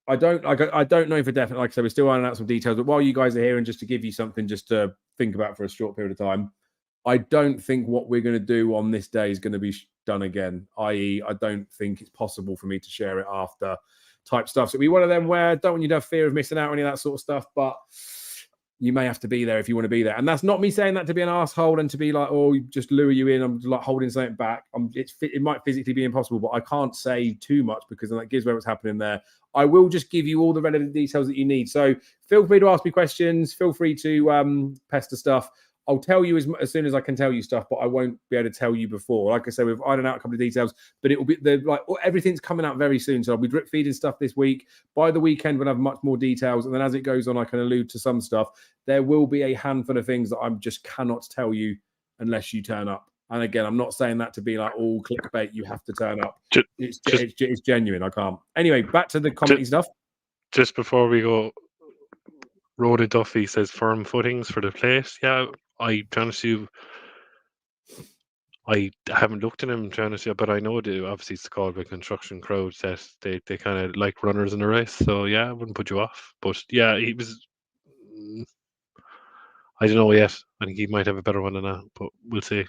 I don't know for definite. Like I said, we're still ironing out some details. But while you guys are here, and just to give you something just to think about for a short period of time, I don't think what we're going to do on this day is going to be done again. I.e., I don't think it's possible for me to share it after type stuff. So it'll be one of them where I don't want you to have fear of missing out on any of that sort of stuff, but you may have to be there if you want to be there. And that's not me saying that to be an asshole and to be like, oh, just lure you in. I'm like holding something back. It might physically be impossible, but I can't say too much because then that gives away what's happening there. I will just give you all the relevant details that you need. So feel free to ask me questions. Feel free to pester stuff. I'll tell you as soon as I can tell you stuff, but I won't be able to tell you before. Like I said, we've ironed out a couple of details, but it will be everything's coming out very soon. So I'll be drip feeding stuff this week. By the weekend, we'll have much more details. And then as it goes on, I can allude to some stuff. There will be a handful of things that I just cannot tell you unless you turn up. And again, I'm not saying that to be like all clickbait. You have to turn up. It's genuine. I can't. Anyway, back to the comedy stuff. Just before we go, Rhoda Duffy says firm footings for the place. Yeah, I haven't looked at him, but I know that obviously it's called by construction crowds that they kind of like runners in a race. So yeah, I wouldn't put you off. But yeah, he was. I don't know yet. I think he might have a better one than that, but we'll see.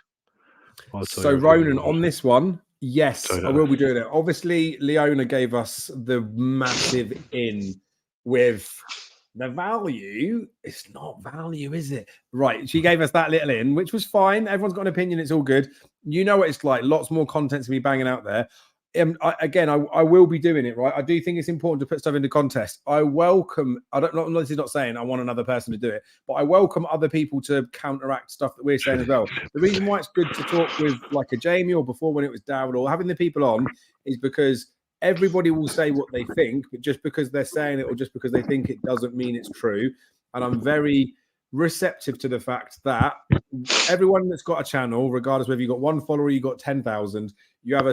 Also, so Ronan, on this one, yes, I will be doing it. Obviously, Leona gave us the massive in with the value. It's not value, is it? Right. She gave us that little in, which was fine. Everyone's got an opinion. It's all good. You know what it's like. Lots more content to be banging out there. I will be doing it, right? I do think it's important to put stuff into context. I welcome, this is not saying I want another person to do it, but I welcome other people to counteract stuff that we're saying as well. The reason why it's good to talk with like a Jamie or before when it was Darrell or having the people on is because everybody will say what they think, but just because they're saying it or just because they think it doesn't mean it's true. And I'm very receptive to the fact that everyone that's got a channel, regardless whether you got one follower or you got 10,000, you have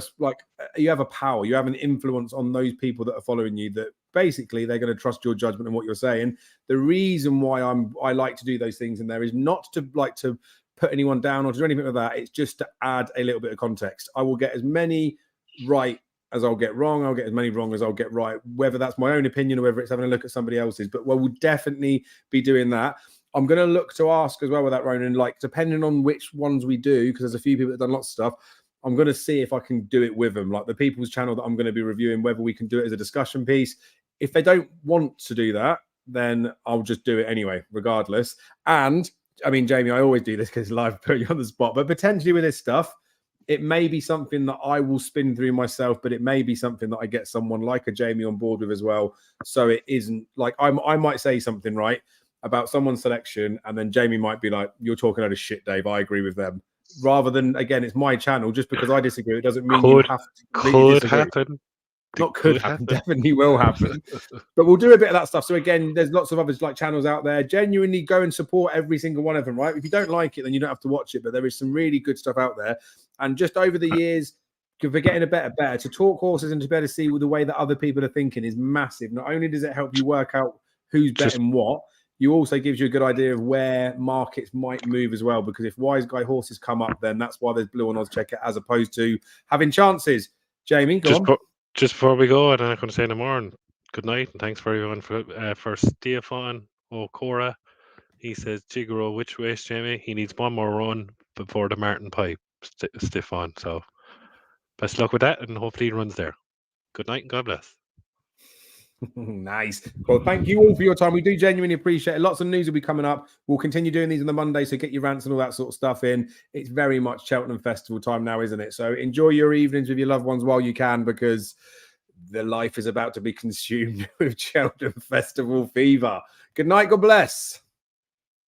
a power, you have an influence on those people that are following you that basically they're going to trust your judgment and what you're saying. The reason why I like to do those things in there is not to like to put anyone down or to do anything like that. It's just to add a little bit of context. I will get as many right as I'll get wrong. I'll get as many wrong as I'll get right, whether that's my own opinion or whether it's having a look at somebody else's. But we'll definitely be doing that. I'm going to look to ask as well with that, Ronan, like depending on which ones we do, because there's a few people that have done lots of stuff, I'm going to see if I can do it with them. Like the people's channel that I'm going to be reviewing, whether we can do it as a discussion piece. If they don't want to do that, then I'll just do it anyway, regardless. And I mean, Jamie, I always do this because live put you on the spot, but potentially with this stuff, it may be something that I will spin through myself, but it may be something that I get someone like a Jamie on board with as well. So it isn't like I might say something right about someone's selection, and then Jamie might be like, "You're talking out of shit, Dave. I agree with them." Rather than, again, it's my channel. Just because I disagree, it doesn't mean you have to. Could happen. Not could happen. Definitely will happen. But we'll do a bit of that stuff. So again, there's lots of other like channels out there. Genuinely go and support every single one of them. Right? If you don't like it, then you don't have to watch it. But there is some really good stuff out there. And just over the years, we're getting a better. To talk horses and to better see the way that other people are thinking is massive. Not only does it help you work out who's betting what, you also gives you a good idea of where markets might move as well. Because if wise guy horses come up, then that's why there's blue on odds checker as opposed to having chances. Jamie, go on. Just before we go, I'm not going to say no more. And good night, and thanks for everyone for Stefan O'Cora. He says, Jigaro, which race, Jamie? He needs one more run before the Martin Pipe, Stefan. So best luck with that, and hopefully he runs there. Good night, and God bless. Nice. Well, thank you all for your time. We do genuinely appreciate it. Lots of news will be coming up. We'll continue doing these on the Monday, so get your rants and all that sort of stuff in. It's very much Cheltenham Festival time now, isn't it? So enjoy your evenings with your loved ones while you can, because the life is about to be consumed with Cheltenham Festival fever. Good night. God bless.